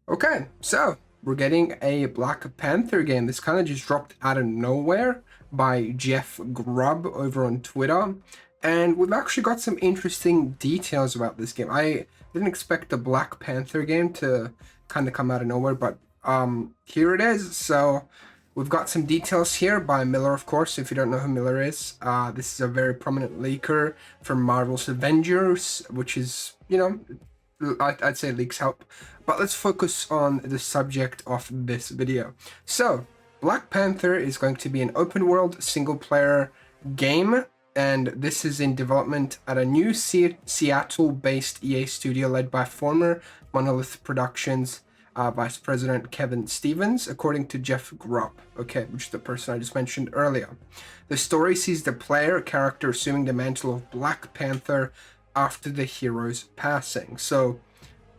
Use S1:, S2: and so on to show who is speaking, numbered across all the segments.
S1: Okay, so we're getting a Black Panther game. This kind of just dropped out of nowhere by Jeff Grubb over on Twitter. And we've actually got some interesting details about this game. I didn't expect the Black Panther game to kind of come out of nowhere, but here it is. So we've got some details here by Miller, of course. If you don't know who Miller is, this is a very prominent leaker for Marvel's Avengers, which is, I'd say leaks help. But let's focus on the subject of this video. So, Black Panther is going to be an open world single player game, and this is in development at a new Seattle-based EA studio led by former Monolith Productions Vice President Kevin Stevens, according to Jeff Grubb, which is the person I just mentioned earlier. The story sees the player character assuming the mantle of Black Panther after the hero's passing. So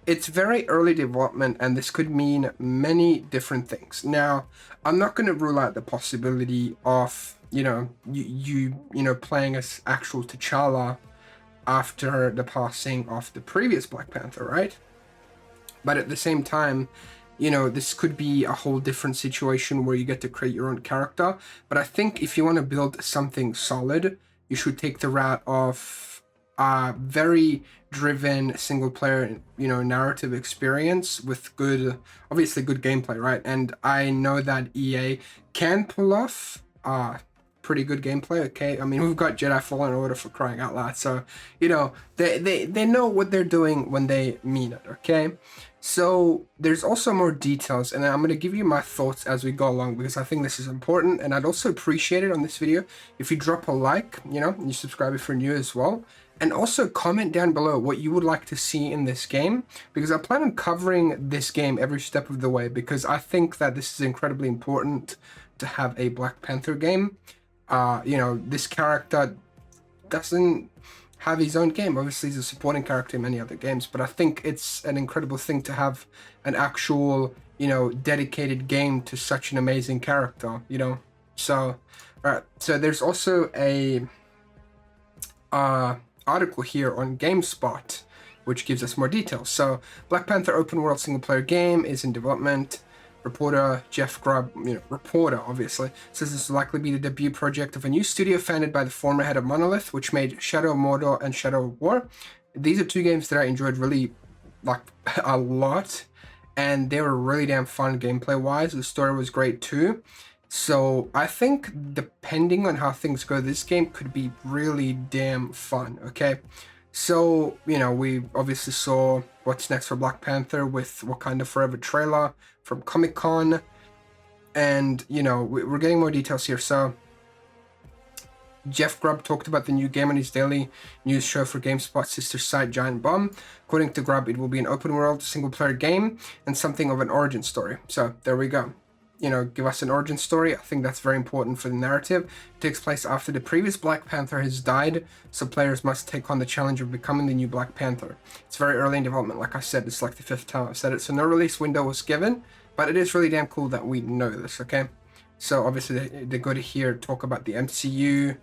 S1: it's very early development, and this could mean many different things. Now, I'm not going to rule out the possibility of you playing as actual T'Challa after the passing of the previous Black Panther, right? But at the same time, this could be a whole different situation where you get to create your own character. But I think if you want to build something solid, you should take the route of very driven single player, narrative experience with obviously good gameplay, right? And I know that EA can pull off pretty good gameplay. Okay, I mean, we've got Jedi Fallen Order, for crying out loud, so they know what they're doing when they mean it. Okay, so there's also more details, and I'm going to give you my thoughts as we go along, because I think this is important, and I'd also appreciate it on this video if you drop a like, and you subscribe if you're new as well. And also comment down below what you would like to see in this game, because I plan on covering this game every step of the way, because I think that this is incredibly important to have a Black Panther game. This character doesn't have his own game. Obviously, he's a supporting character in many other games, but I think it's an incredible thing to have an actual, dedicated game to such an amazing character, So, alright, so there's also a article here on GameSpot, which gives us more details. So, Black Panther open world single player game is in development. Reporter Jeff Grubb, reporter obviously, says this will likely be the debut project of a new studio founded by the former head of Monolith, which made Shadow of Mordor and Shadow of War. These are two games that I enjoyed really, a lot, and they were really damn fun gameplay wise. The story was great too. So I think depending on how things go, this game could be really damn fun, okay? So, we obviously saw what's next for Black Panther with Wakanda Forever trailer from Comic-Con, and, we're getting more details here. So, Jeff Grubb talked about the new game on his daily news show for GameSpot's sister site Giant Bomb. According to Grubb, it will be an open-world, single-player game and something of an origin story. So, there we go. Give us an origin story. I think that's very important for the narrative. It takes place after the previous Black Panther has died, so players must take on the challenge of becoming the new Black Panther. It's very early in development, like I said, it's like the 5th time I've said it, so no release window was given, but it is really damn cool that we know this, okay? So obviously they go to here talk about the MCU.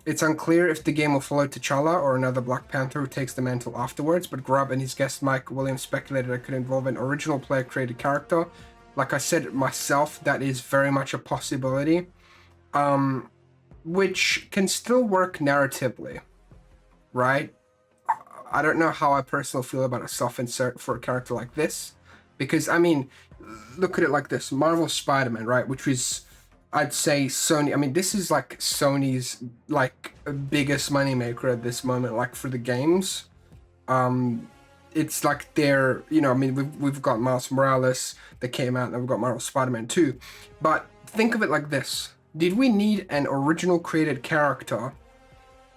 S1: It's unclear if the game will follow T'Challa or another Black Panther who takes the mantle afterwards, but Grubb and his guest Mike Williams speculated it could involve an original player-created character. Like I said myself, that is very much a possibility, which can still work narratively, right? I don't know how I personally feel about a self-insert for a character like this, because, I mean, look at it like this. Marvel's Spider-Man, right, which was, I'd say Sony, I mean, this is like Sony's biggest moneymaker at this moment, for the games. It's like they're, we've got Miles Morales that came out, and we've got Marvel's Spider-Man 2. But think of it like this. Did we need an original created character,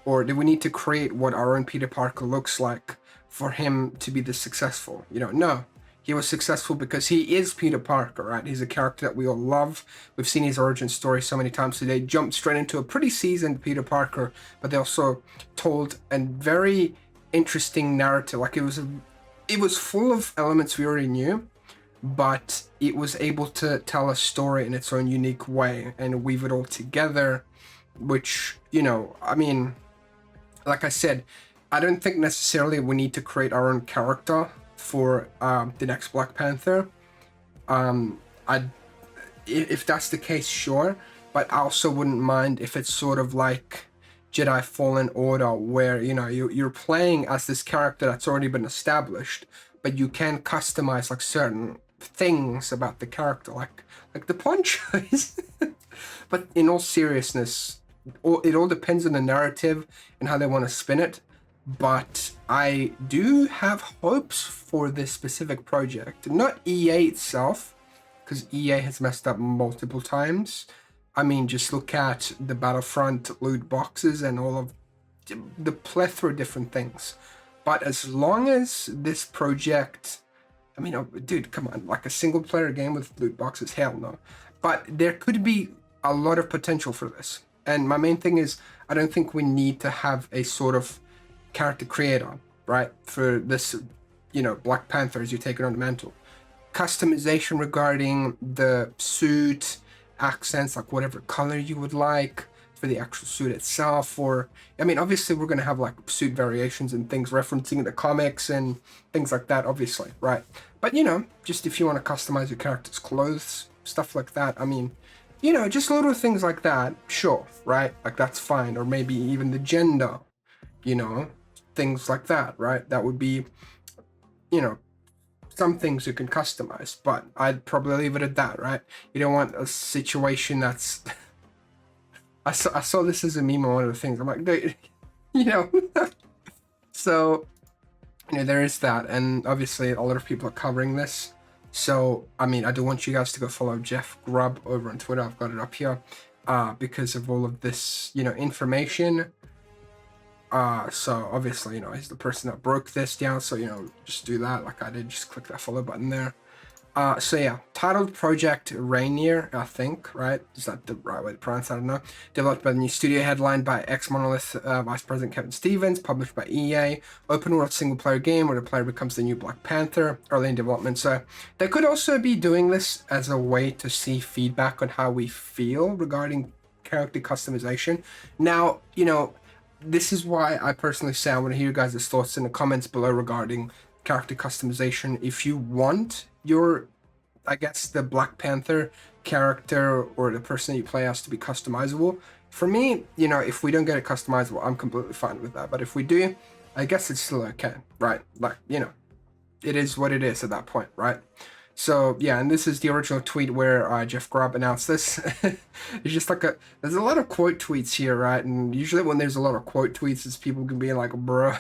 S1: or did we need to create what our own Peter Parker looks like for him to be this successful? No. He was successful because he is Peter Parker, right? He's a character that we all love. We've seen his origin story so many times today. Jumped straight into a pretty seasoned Peter Parker, but they also told a very interesting narrative. It was full of elements we already knew, but it was able to tell a story in its own unique way and weave it all together, which, I mean, like I said, I don't think necessarily we need to create our own character for the next Black Panther. I if that's the case, sure, but I also wouldn't mind if it's sort of like Jedi Fallen Order, where you're playing as this character that's already been established, but you can customize like certain things about the character, like the ponchos. But in all seriousness, it all depends on the narrative and how they want to spin it. But I do have hopes for this specific project, not EA itself, because EA has messed up multiple times. I mean, just look at the Battlefront loot boxes and all of the plethora of different things. But as long as this project, I mean, dude, come on, like a single player game with loot boxes, hell no. But there could be a lot of potential for this. And my main thing is, I don't think we need to have a sort of character creator, right? For this, Black Panther as you take it on the mantle. Customization regarding the suit, accents, like whatever color you would like for the actual suit itself, or I mean, obviously we're going to have like suit variations and things referencing the comics and things like that, obviously, right? But just if you want to customize your character's clothes, stuff like that, I mean, just little things like that, sure, right? Like that's fine. Or maybe even the gender, things like that, right? That would be, some things you can customize, but I'd probably leave it at that, right? You don't want a situation that's I saw this as a meme on one of the things. I'm like, dude, so there is that, and obviously a lot of people are covering this. So I mean, I do want you guys to go follow Jeff Grubb over on Twitter. I've got it up here because of all of this information. So obviously, he's the person that broke this down. So, just do that like I did. Just click that follow button there. So yeah, titled Project Rainier, I think, right? Is that the right way to pronounce that? I don't know. Developed by the new studio, headlined by ex-Monolith Vice President Kevin Stevens, published by EA. Open world single player game where the player becomes the new Black Panther, early in development. So they could also be doing this as a way to see feedback on how we feel regarding character customization. Now, this is why I personally say I want to hear you guys' thoughts in the comments below regarding character customization. If you want the Black Panther character or the person that you play as to be customizable, for me, if we don't get it customizable, I'm completely fine with that. But if we do, I guess it's still okay, right? Like, it is what it is at that point, right? So yeah, and this is the original tweet where Jeff Grubb announced this. It's just like there's a lot of quote tweets here, right? And usually when there's a lot of quote tweets, it's people can be like, bro.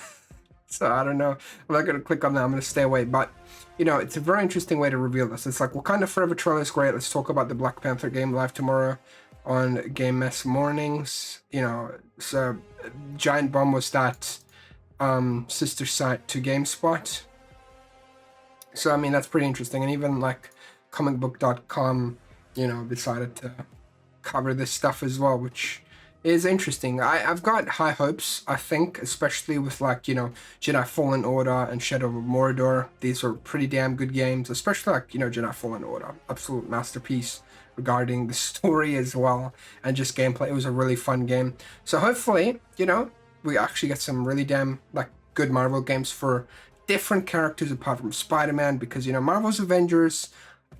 S1: So I don't know. I'm not going to click on that. I'm going to stay away. But, it's a very interesting way to reveal this. It's like, Wakanda Forever trailer is great. Let's talk about the Black Panther game live tomorrow on Game Mess Mornings. So Giant Bomb was that sister site to GameSpot. So, I mean, that's pretty interesting. And even like comicbook.com, decided to cover this stuff as well, which is interesting. I've got high hopes, I think, especially with like, Jedi Fallen Order and Shadow of Mordor. These are pretty damn good games, especially like, Jedi Fallen Order. Absolute masterpiece regarding the story as well and just gameplay. It was a really fun game. So hopefully, we actually get some really damn like good Marvel games for different characters apart from Spider-Man, because Marvel's Avengers,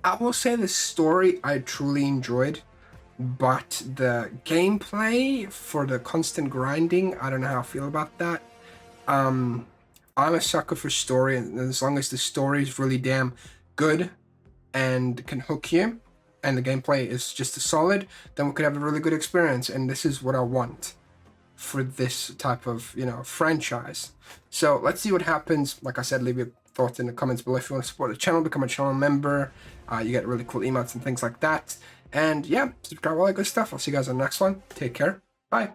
S1: I will say the story I truly enjoyed, but the gameplay for the constant grinding, I don't know how I feel about that. I'm a sucker for story, and as long as the story is really damn good and can hook you and the gameplay is just as solid, then we could have a really good experience. And this is what I want for this type of franchise. So let's see what happens. Like I said, leave your thoughts in the comments below. If you want to support the channel, become a channel member. You get really cool emotes and things like that. And yeah, subscribe, all that good stuff. I'll see you guys on the next one. Take care. Bye.